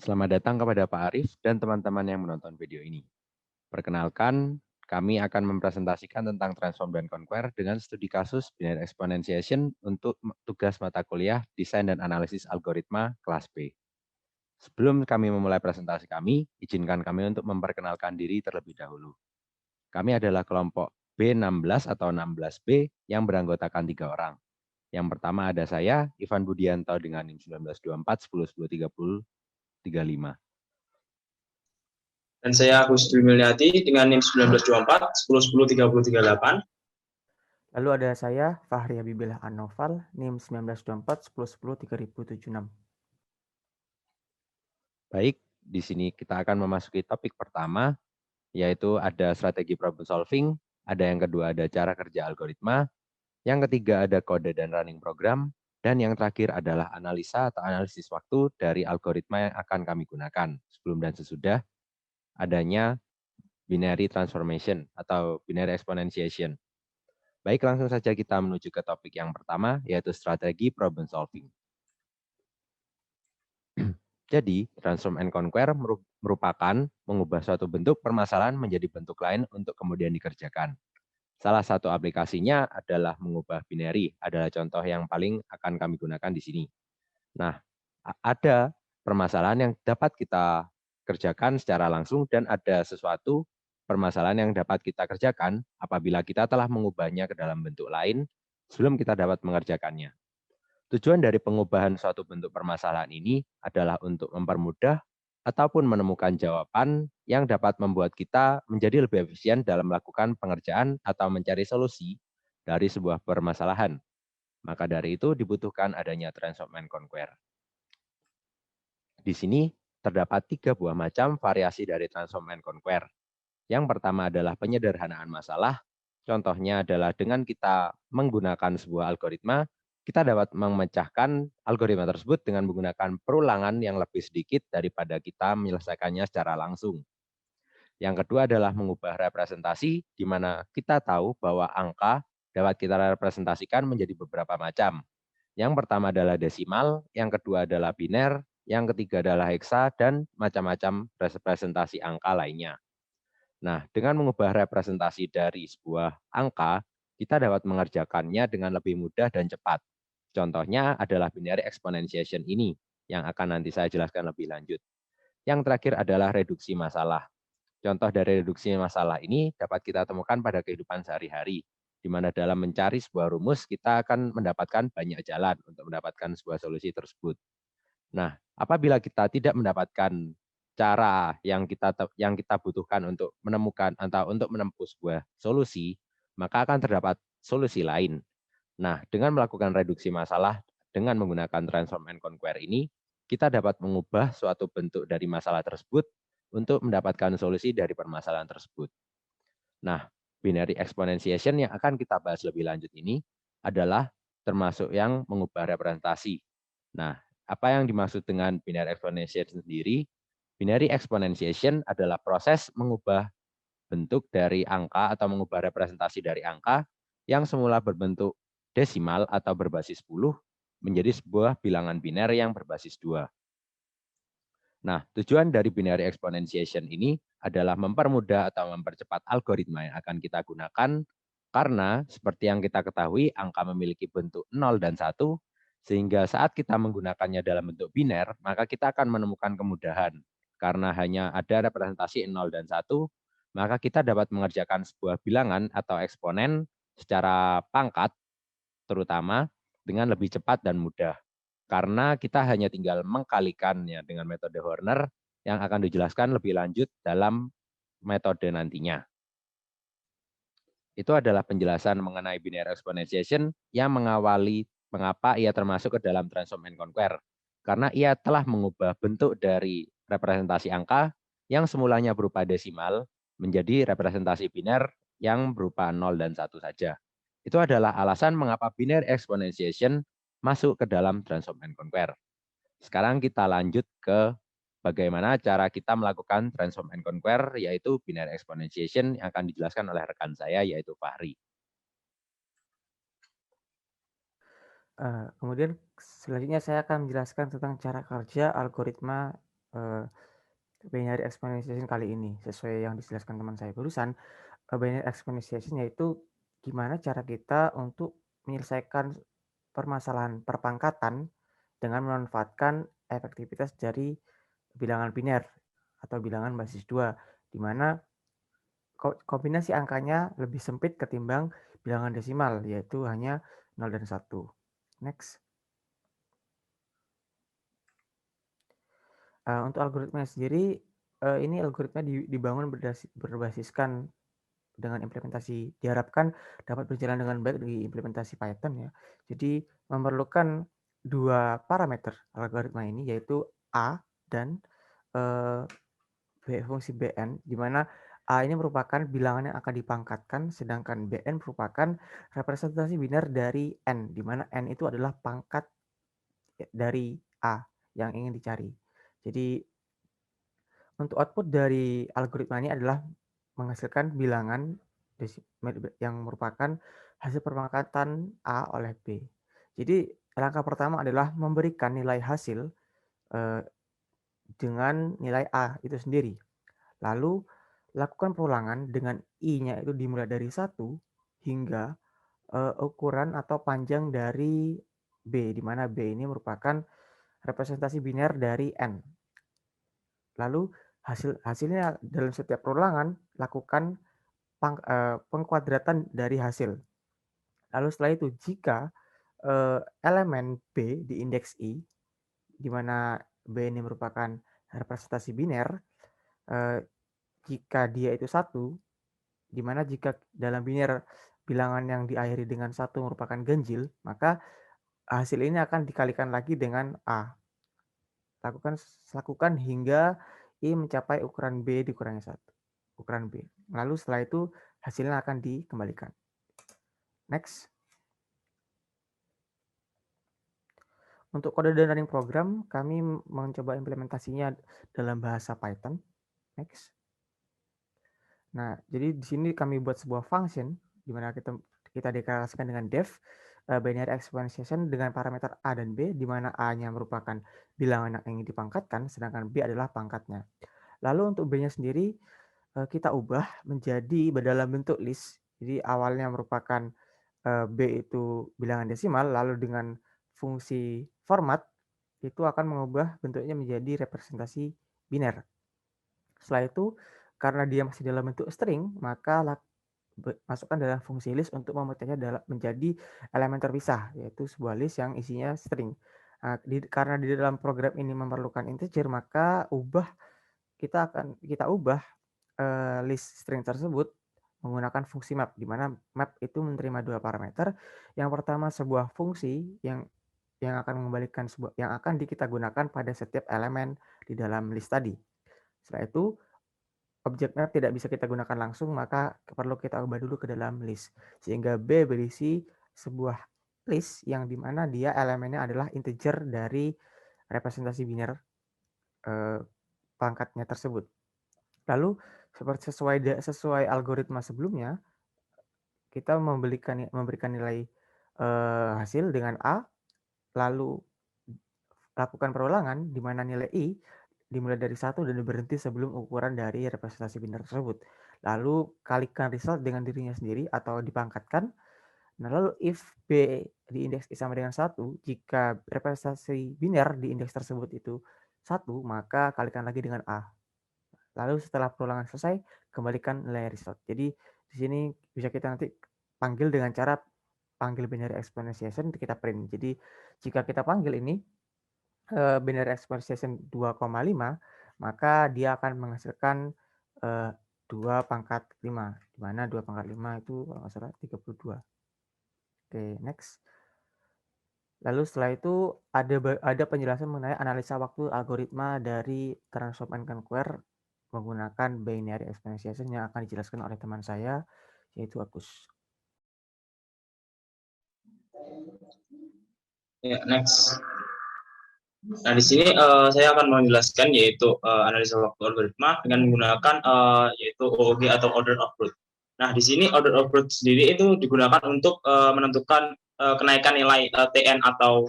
Selamat datang kepada Pak Arif dan teman-teman yang menonton video ini. Perkenalkan, kami akan mempresentasikan tentang Transform dan Conquer dengan studi kasus Binary Exponentiation untuk tugas mata kuliah Desain dan Analisis Algoritma kelas B. Sebelum kami memulai presentasi kami, izinkan kami untuk memperkenalkan diri terlebih dahulu. Kami adalah kelompok B16 atau 16B yang beranggotakan 3 orang. Yang pertama ada saya, Ivan Budianto dengan NIM 1924 10 10 30 35. Dan saya Agus Dwi Miliati dengan NIM 1924 10 10 30 38. Lalu ada saya, Fahri Habibillah An-Noval, NIM 1924 10 10 3076. Baik, di sini kita akan memasuki topik pertama, yaitu ada strategi problem solving, ada yang kedua ada cara kerja algoritma, yang ketiga ada kode dan running program, dan yang terakhir adalah analisa atau analisis waktu dari algoritma yang akan kami gunakan sebelum dan sesudah adanya binary transformation atau binary exponentiation. Baik, langsung saja kita menuju ke topik yang pertama, yaitu strategi problem solving. Jadi, transform and conquer merupakan mengubah suatu bentuk permasalahan menjadi bentuk lain untuk kemudian dikerjakan. Salah satu aplikasinya adalah mengubah binary, adalah contoh yang paling akan kami gunakan di sini. Nah, ada permasalahan yang dapat kita kerjakan secara langsung dan ada sesuatu permasalahan yang dapat kita kerjakan apabila kita telah mengubahnya ke dalam bentuk lain sebelum kita dapat mengerjakannya. Tujuan dari pengubahan suatu bentuk permasalahan ini adalah untuk mempermudah ataupun menemukan jawaban yang dapat membuat kita menjadi lebih efisien dalam melakukan pengerjaan atau mencari solusi dari sebuah permasalahan. Maka dari itu dibutuhkan adanya transform and conquer. Di sini terdapat 3 buah macam variasi dari transform and conquer. Yang pertama adalah penyederhanaan masalah. Contohnya adalah dengan kita menggunakan sebuah algoritma, kita dapat memecahkan algoritma tersebut dengan menggunakan perulangan yang lebih sedikit daripada kita menyelesaikannya secara langsung. Yang kedua adalah mengubah representasi, di mana kita tahu bahwa angka dapat kita representasikan menjadi beberapa macam. Yang pertama adalah desimal, yang kedua adalah biner, yang ketiga adalah heksa, dan macam-macam representasi angka lainnya. Nah, dengan mengubah representasi dari sebuah angka, kita dapat mengerjakannya dengan lebih mudah dan cepat. Contohnya adalah binary exponentiation ini, yang akan nanti saya jelaskan lebih lanjut. Yang terakhir adalah reduksi masalah. Contoh dari reduksi masalah ini dapat kita temukan pada kehidupan sehari-hari, di mana dalam mencari sebuah rumus, kita akan mendapatkan banyak jalan untuk mendapatkan sebuah solusi tersebut. Nah, apabila kita tidak mendapatkan cara yang kita butuhkan untuk menemukan atau untuk menempuh sebuah solusi, maka akan terdapat solusi lain. Nah, dengan melakukan reduksi masalah dengan menggunakan transform and conquer ini, kita dapat mengubah suatu bentuk dari masalah tersebut untuk mendapatkan solusi dari permasalahan tersebut. Nah, binary exponentiation yang akan kita bahas lebih lanjut ini adalah termasuk yang mengubah representasi. Nah, apa yang dimaksud dengan binary exponentiation sendiri? Binary exponentiation adalah proses mengubah bentuk dari angka atau mengubah representasi dari angka yang semula berbentuk desimal atau berbasis 10 menjadi sebuah bilangan biner yang berbasis 2. Nah, tujuan dari binary exponentiation ini adalah mempermudah atau mempercepat algoritma yang akan kita gunakan karena seperti yang kita ketahui angka memiliki bentuk 0 dan 1 sehingga saat kita menggunakannya dalam bentuk biner maka kita akan menemukan kemudahan karena hanya ada representasi 0 dan 1 maka kita dapat mengerjakan sebuah bilangan atau eksponen secara pangkat terutama dengan lebih cepat dan mudah. Karena kita hanya tinggal mengkalikannya dengan metode Horner yang akan dijelaskan lebih lanjut dalam metode nantinya. Itu adalah penjelasan mengenai binary exponentiation yang mengawali mengapa ia termasuk ke dalam transform and conquer. Karena ia telah mengubah bentuk dari representasi angka yang semulanya berupa desimal menjadi representasi biner yang berupa 0 dan 1 saja. Itu adalah alasan mengapa binary exponentiation masuk ke dalam transform and conquer. Sekarang kita lanjut ke bagaimana cara kita melakukan transform and conquer, yaitu binary exponentiation yang akan dijelaskan oleh rekan saya, yaitu Fahri. Kemudian selanjutnya saya akan menjelaskan tentang cara kerja algoritma binary exponentiation kali ini sesuai yang dijelaskan teman saya barusan. Binary exponentiation yaitu gimana cara kita untuk menyelesaikan permasalahan perpangkatan dengan memanfaatkan efektivitas dari bilangan biner atau bilangan basis 2, di mana kombinasi angkanya lebih sempit ketimbang bilangan desimal, yaitu hanya 0 dan 1. Next. Untuk algoritma sendiri, ini algoritma dibangun berbasiskan dengan implementasi, diharapkan dapat berjalan dengan baik di implementasi Python ya. Jadi memerlukan 2 parameter algoritma ini, yaitu A dan fungsi Bn, di mana A ini merupakan bilangan yang akan dipangkatkan, sedangkan Bn merupakan representasi biner dari N, di mana N itu adalah pangkat dari A yang ingin dicari. Jadi untuk output dari algoritma ini adalah menghasilkan bilangan yang merupakan hasil perpangkatan A oleh B. Jadi langkah pertama adalah memberikan nilai hasil dengan nilai A itu sendiri. Lalu lakukan perulangan dengan I-nya itu dimulai dari 1 hingga ukuran atau panjang dari B, di mana B ini merupakan representasi biner dari N. Lalu hasilnya dalam setiap perulangan lakukan pengkuadratan dari hasil. Lalu setelah itu jika elemen B di indeks I, di mana B ini merupakan representasi biner, jika dia itu 1, di mana jika dalam biner bilangan yang diakhiri dengan 1 merupakan ganjil, maka hasil ini akan dikalikan lagi dengan A. Lakukan hingga I mencapai ukuran B dikurangi 1. Ukuran B. Lalu setelah itu hasilnya akan dikembalikan. Next. Untuk kode dan running program, kami mencoba implementasinya dalam bahasa Python. Next. Nah, jadi di sini kami buat sebuah function di mana kita deklarasikan dengan def binary exponentiation dengan parameter A dan B, di mana A-nya merupakan bilangan yang ingin dipangkatkan, sedangkan B adalah pangkatnya. Lalu untuk B-nya sendiri kita ubah menjadi dalam bentuk list. Jadi awalnya merupakan B itu bilangan desimal, lalu dengan fungsi format itu akan mengubah bentuknya menjadi representasi biner. Setelah itu, karena dia masih dalam bentuk string, maka masukkan dalam fungsi list untuk memecahnya menjadi elemen terpisah, yaitu sebuah list yang isinya string. Nah, karena di dalam program ini memerlukan integer, maka kita ubah list string tersebut menggunakan fungsi map, di mana map itu menerima 2 parameter. Yang pertama sebuah fungsi yang akan mengembalikan yang akan kita gunakan pada setiap elemen di dalam list tadi. Setelah itu objek map tidak bisa kita gunakan langsung, maka perlu kita ubah dulu ke dalam list. Sehingga B berisi sebuah list yang dimana dia elemennya adalah integer dari representasi biner pangkatnya tersebut. Lalu sesuai algoritma sebelumnya, kita memberikan nilai hasil dengan A, lalu lakukan perulangan di mana nilai I dimulai dari 1 dan berhenti sebelum ukuran dari representasi biner tersebut. Lalu kalikan result dengan dirinya sendiri atau dipangkatkan. Nah, lalu if B di indeks I sama dengan 1, jika representasi biner di indeks tersebut itu 1, maka kalikan lagi dengan A. Lalu setelah perulangan selesai, kembalikan nilai result. Jadi di sini bisa kita nanti panggil dengan cara panggil binary exponentiation, kita print. Jadi jika kita panggil ini binary exponentiation 2,5, maka dia akan menghasilkan 2 pangkat 5, di mana 2 pangkat 5 itu kalau nggak salah 32. Oke, next. Lalu setelah itu ada penjelasan mengenai analisa waktu algoritma dari transform and conquer menggunakan binary exponentiation yang akan dijelaskan oleh teman saya, yaitu Agus. Ya, next. Nah, di sini saya akan menjelaskan yaitu analisa waktu algoritma dengan menggunakan yaitu OOG atau order of root. Nah, di sini order of root sendiri itu digunakan untuk menentukan kenaikan nilai TN atau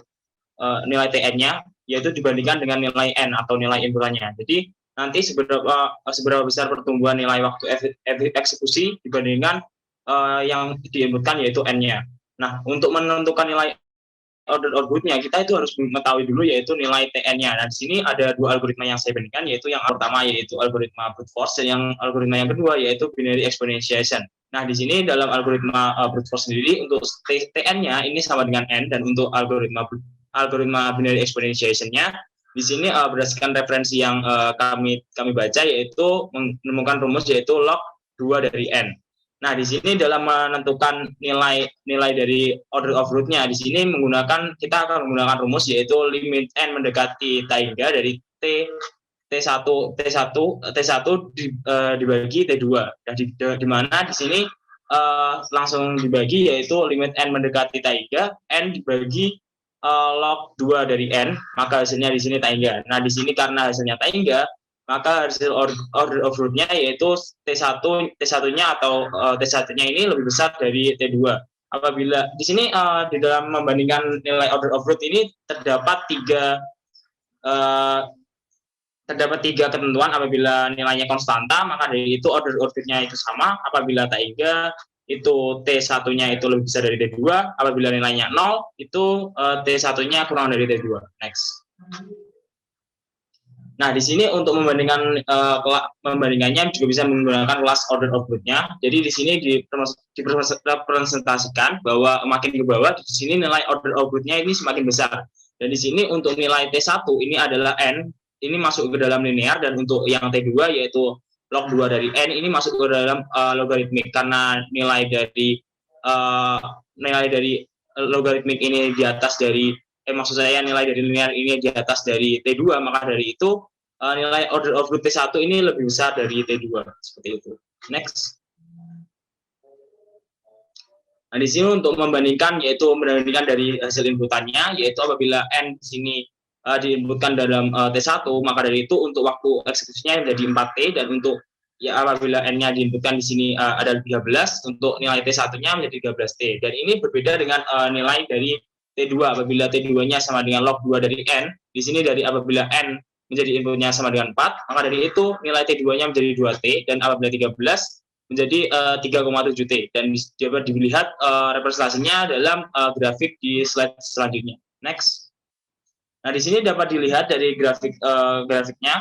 nilai TN-nya yaitu dibandingkan dengan nilai N atau nilai inputannya. Jadi nanti seberapa besar pertumbuhan nilai waktu eksekusi dibandingkan yang diinputkan yaitu N-nya. Nah, untuk menentukan nilai order output-nya, kita itu harus mengetahui dulu yaitu nilai TN-nya. Nah, di sini ada dua algoritma yang saya bandingkan, yaitu yang pertama yaitu algoritma brute force, dan yang algoritma yang kedua yaitu binary exponentiation. Nah, di sini dalam algoritma brute force sendiri, untuk TN-nya ini sama dengan N, dan untuk algoritma binary exponentiation-nya, di sini berdasarkan referensi yang kami baca, yaitu menemukan rumus yaitu log 2 dari N. Nah, di sini dalam menentukan nilai dari order of root-nya, di sini kita akan menggunakan rumus yaitu limit N mendekati tangga dari T1 dibagi T2. Nah, di mana di sini langsung dibagi yaitu limit N mendekati tangga, N dibagi log 2 dari N, maka hasilnya di sini tangga. Nah, di sini karena hasilnya tangga, maka hasil order of root-nya yaitu T1-nya atau T1-nya ini lebih besar dari T2. Apabila di sini di dalam membandingkan nilai order of root ini terdapat tiga ketentuan. Apabila nilainya konstanta, maka dari itu order of root-nya itu sama. Apabila tangga, itu T1-nya itu lebih besar dari T2. Apabila nilainya 0, itu T1-nya kurang dari T2. Next. Nah, di sini untuk membandingkannya juga bisa menggunakan kelas order of root-nya. Jadi di sini dipresentasikan bahwa makin ke bawah, di sini nilai order of root-nya ini semakin besar. Dan di sini untuk nilai T1 ini adalah N, ini masuk ke dalam linear, dan untuk yang T2 yaitu log 2 dari N ini masuk ke dalam logaritmik, karena nilai dari logaritmik ini di atas dari maksud saya nilai dari linear ini di atas dari T2, maka dari itu nilai order of root T1 ini lebih besar dari T2, seperti itu. Next. Nah, di sini untuk membandingkan dari hasil inputannya, yaitu apabila N di sini diinputkan dalam T1, maka dari itu untuk waktu eksekusinya menjadi 4T, dan untuk apabila N-nya diinputkan di sini ada 13, untuk nilai T1-nya menjadi 13T. Dan ini berbeda dengan nilai dari T2. Apabila T2-nya sama dengan log 2 dari N, di sini dari apabila N menjadi inputnya sama dengan 4, maka dari itu nilai T2-nya menjadi 2T, dan apabila 13 menjadi 3,7T. Dan dapat dilihat representasinya dalam grafik di slide selanjutnya. Next. Nah, di sini dapat dilihat dari grafiknya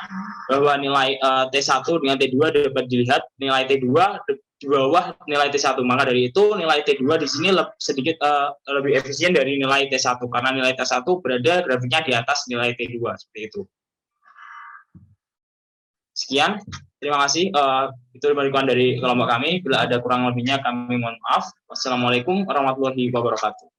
bahwa nilai T1 dengan T2 dapat dilihat nilai T2 di bawah nilai T1. Maka dari itu nilai T2 di sini sedikit lebih efisien dari nilai T1, karena nilai T1 berada grafiknya di atas nilai T2, seperti itu. Sekian, terima kasih. Itu pembahasan dari kelompok kami. Bila ada kurang lebihnya kami mohon maaf. Wassalamualaikum warahmatullahi wabarakatuh.